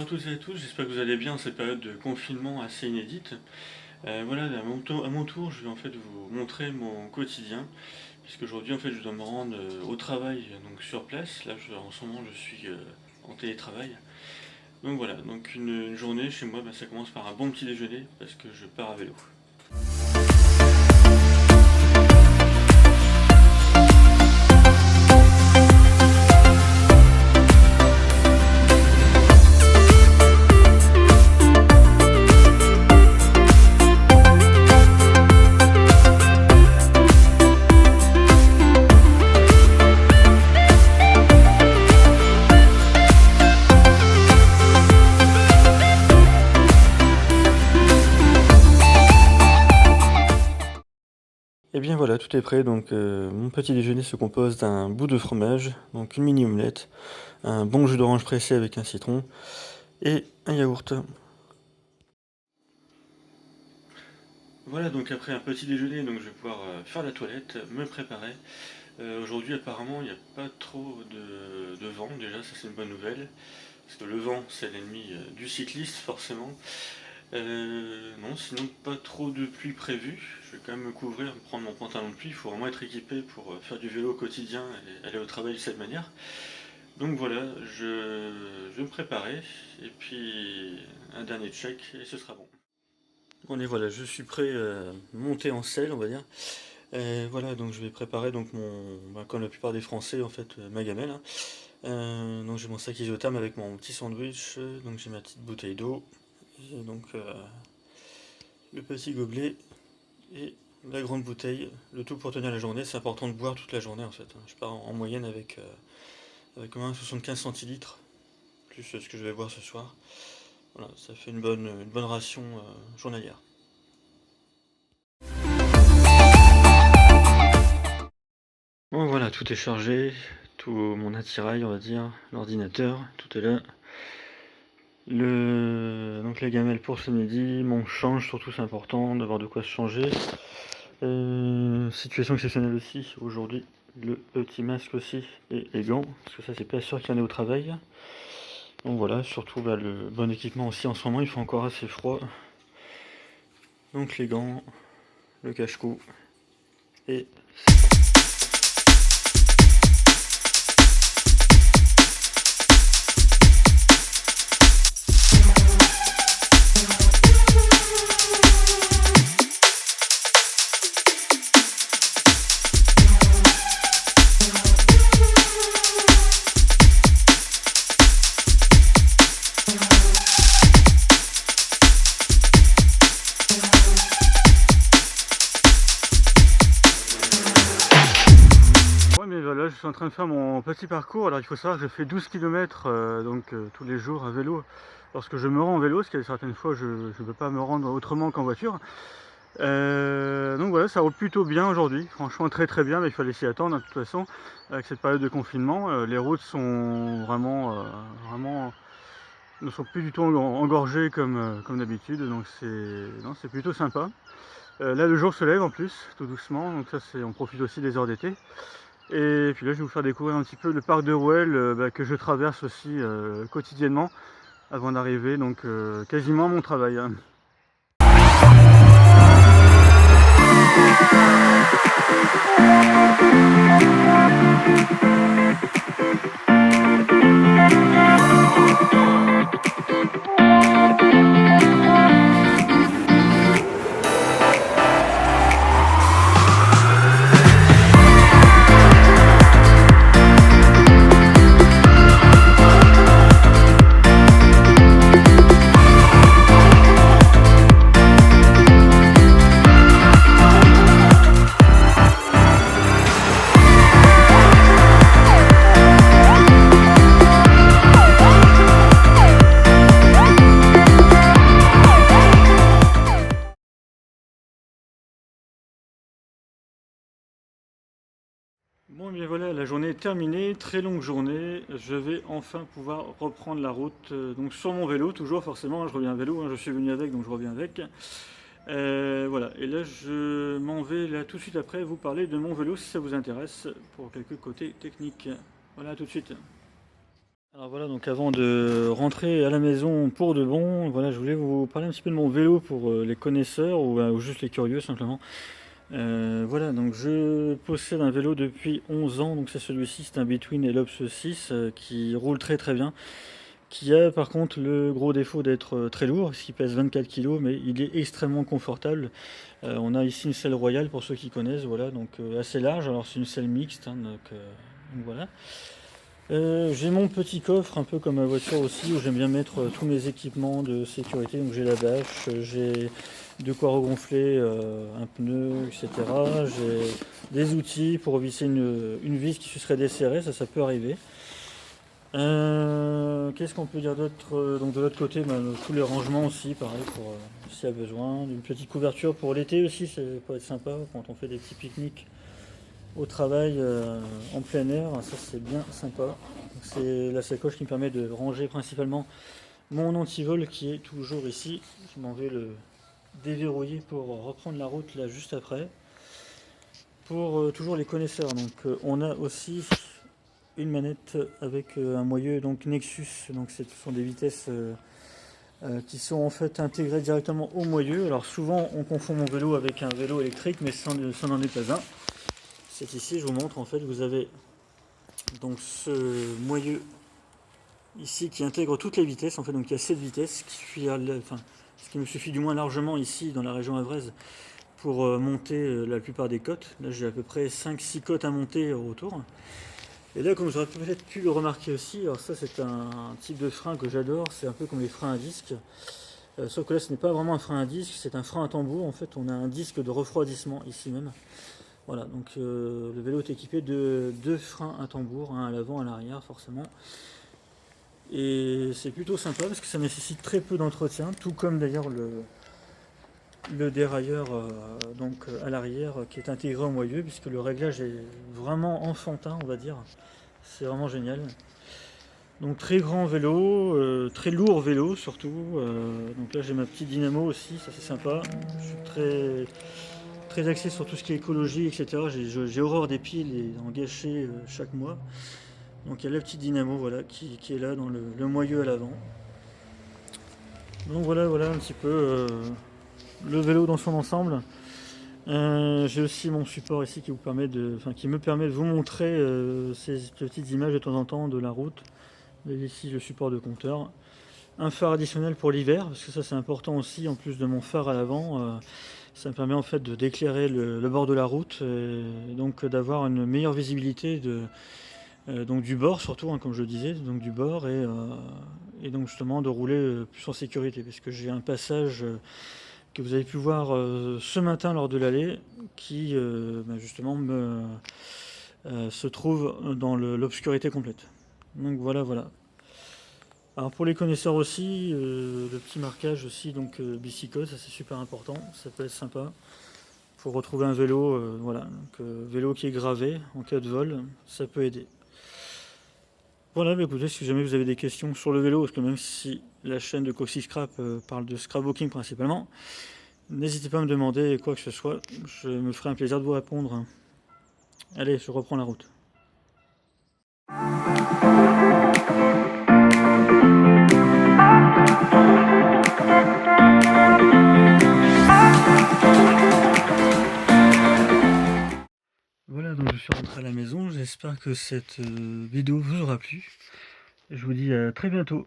toutes et à tous, j'espère que vous allez bien en cette période de confinement assez inédite. Voilà, à mon tour, je vais en fait vous montrer mon quotidien, puisque aujourd'hui en fait je dois me rendre au travail donc sur place. Là, en ce moment, je suis en télétravail. Donc voilà, donc une journée chez moi, ça commence par un bon petit déjeuner parce que je pars à vélo. Et bien voilà, tout est prêt. Donc mon petit déjeuner se compose d'un bout de fromage, donc une mini omelette, un bon jus d'orange pressé avec un citron et un yaourt. Voilà, donc après un petit déjeuner, donc je vais pouvoir faire la toilette, me préparer. Aujourd'hui apparemment il n'y a pas trop de vent, déjà ça c'est une bonne nouvelle, parce que le vent c'est l'ennemi du cycliste forcément. Non, sinon pas trop de pluie prévue. Je vais quand même me couvrir, prendre mon pantalon de pluie. Il faut vraiment être équipé pour faire du vélo au quotidien et aller au travail de cette manière. Donc voilà, je vais me préparer et puis un dernier check et ce sera bon. Bon et voilà, je suis prêt à monter en selle, on va dire. Voilà, donc je vais préparer donc comme la plupart des Français en fait, ma gamelle, hein. Donc j'ai mon sac isotherme avec mon petit sandwich, donc j'ai ma petite bouteille d'eau, et donc le petit gobelet et la grande bouteille, le tout pour tenir la journée. C'est important de boire toute la journée en fait, hein. Je pars en moyenne avec au moins 75 centilitres, plus ce que je vais boire ce soir. Voilà, ça fait une bonne ration journalière. Bon voilà, tout est chargé, tout mon attirail on va dire, l'ordinateur, tout est là. Donc la gamelle pour ce midi, mon change surtout, c'est important d'avoir de quoi se changer. Situation exceptionnelle aussi aujourd'hui, le petit masque aussi et les gants, parce que ça c'est pas sûr qu'il y en ait au travail. Donc voilà, surtout le bon équipement aussi en ce moment, il fait encore assez froid. Donc les gants, le cache-cou et... Mais voilà, je suis en train de faire mon petit parcours. Alors il faut savoir que je fais 12 km tous les jours à vélo. Lorsque je me rends en vélo, parce qu'il y a certaines fois je ne peux pas me rendre autrement qu'en voiture. Donc voilà, ça roule plutôt bien aujourd'hui, franchement très très bien, mais il fallait s'y attendre de toute façon avec cette période de confinement. Les routes sont vraiment ne sont plus du tout engorgées comme d'habitude, donc c'est plutôt sympa. Là le jour se lève en plus, tout doucement, donc ça on profite aussi des heures d'été. Et puis là je vais vous faire découvrir un petit peu le parc de Rouelle que je traverse aussi quotidiennement avant d'arriver donc quasiment à mon travail, hein. Bon, bien voilà, la journée est terminée, très longue journée. Je vais enfin pouvoir reprendre la route, donc sur mon vélo, toujours forcément, je reviens à vélo, hein, je suis venu avec, donc je reviens avec. Voilà, et là je m'en vais là tout de suite après vous parler de mon vélo si ça vous intéresse, pour quelques côtés techniques. Voilà, à tout de suite. Alors voilà, donc avant de rentrer à la maison pour de bon, voilà, je voulais vous parler un petit peu de mon vélo pour les connaisseurs ou juste les curieux simplement. Voilà, donc je possède un vélo depuis 11 ans, donc c'est celui-ci, c'est un Between Elops 6 qui roule très très bien, qui a par contre le gros défaut d'être très lourd, parce qu'il pèse 24 kg, mais il est extrêmement confortable. On a ici une selle royale pour ceux qui connaissent, voilà, donc assez large, alors c'est une selle mixte, hein, donc voilà. J'ai mon petit coffre, un peu comme ma voiture aussi, où j'aime bien mettre tous mes équipements de sécurité. Donc j'ai la bâche, j'ai de quoi regonfler un pneu, etc. J'ai des outils pour visser une vis qui se serait desserrée, ça peut arriver. Qu'est-ce qu'on peut dire d'autre? Donc de l'autre côté, tous les rangements aussi, pareil, pour s'il y a besoin. Une petite couverture pour l'été aussi, ça peut être sympa quand on fait des petits pique-niques au travail en plein air, ça c'est bien sympa. C'est la sacoche qui me permet de ranger principalement mon antivol qui est toujours ici. Je m'en vais le déverrouiller pour reprendre la route là juste après. Pour toujours les connaisseurs, donc on a aussi une manette avec un moyeu donc Nexus, donc ce sont des vitesses qui sont en fait intégrées directement au moyeu. Alors souvent on confond mon vélo avec un vélo électrique, mais ça n'en est pas un. C'est ici, je vous montre, en fait, vous avez donc ce moyeu ici qui intègre toutes les vitesses. En fait, donc il y a 7 vitesses, ce qui me suffit du moins largement ici dans la région havraise pour monter la plupart des côtes. Là, j'ai à peu près 5-6 côtes à monter autour. Et là, comme vous aurez peut-être pu le remarquer aussi, alors ça c'est un type de frein que j'adore, c'est un peu comme les freins à disque. Sauf que là, ce n'est pas vraiment un frein à disque, c'est un frein à tambour. En fait, on a un disque de refroidissement ici même. Voilà, donc le vélo est équipé de 2 freins à tambour, un à l'avant, un à l'arrière forcément. Et c'est plutôt sympa parce que ça nécessite très peu d'entretien, tout comme d'ailleurs le dérailleur à l'arrière qui est intégré au moyeu, puisque le réglage est vraiment enfantin, on va dire. C'est vraiment génial. Donc très grand vélo, très lourd vélo surtout. Donc là j'ai ma petite dynamo aussi, ça c'est sympa. Je suis très axé sur tout ce qui est écologie, etc. J'ai horreur des piles et d'en gâcher chaque mois. Donc il y a la petite dynamo voilà, qui est là dans le moyeu à l'avant. Donc voilà un petit peu le vélo dans son ensemble. J'ai aussi mon support ici qui me permet de vous montrer ces petites images de temps en temps de la route. Ici le support de compteur. Un phare additionnel pour l'hiver, parce que ça c'est important aussi, en plus de mon phare à l'avant. Ça me permet en fait d'éclairer le bord de la route et donc d'avoir une meilleure visibilité donc du bord surtout, hein, comme je le disais, donc du bord et donc justement de rouler plus en sécurité, parce que j'ai un passage que vous avez pu voir ce matin lors de l'allée qui justement se trouve dans l'obscurité complète. Donc voilà. Alors pour les connaisseurs aussi, le petit marquage aussi, donc bicycode, ça c'est super important, ça peut être sympa. Pour retrouver un vélo, vélo qui est gravé en cas de vol, ça peut aider. Voilà, écoutez, si jamais vous avez des questions sur le vélo, parce que même si la chaîne de Coxy Scrap parle de scrapbooking principalement, n'hésitez pas à me demander quoi que ce soit, je me ferai un plaisir de vous répondre. Allez, je reprends la route. Voilà, donc je suis rentré à la maison, j'espère que cette vidéo vous aura plu. Je vous dis à très bientôt.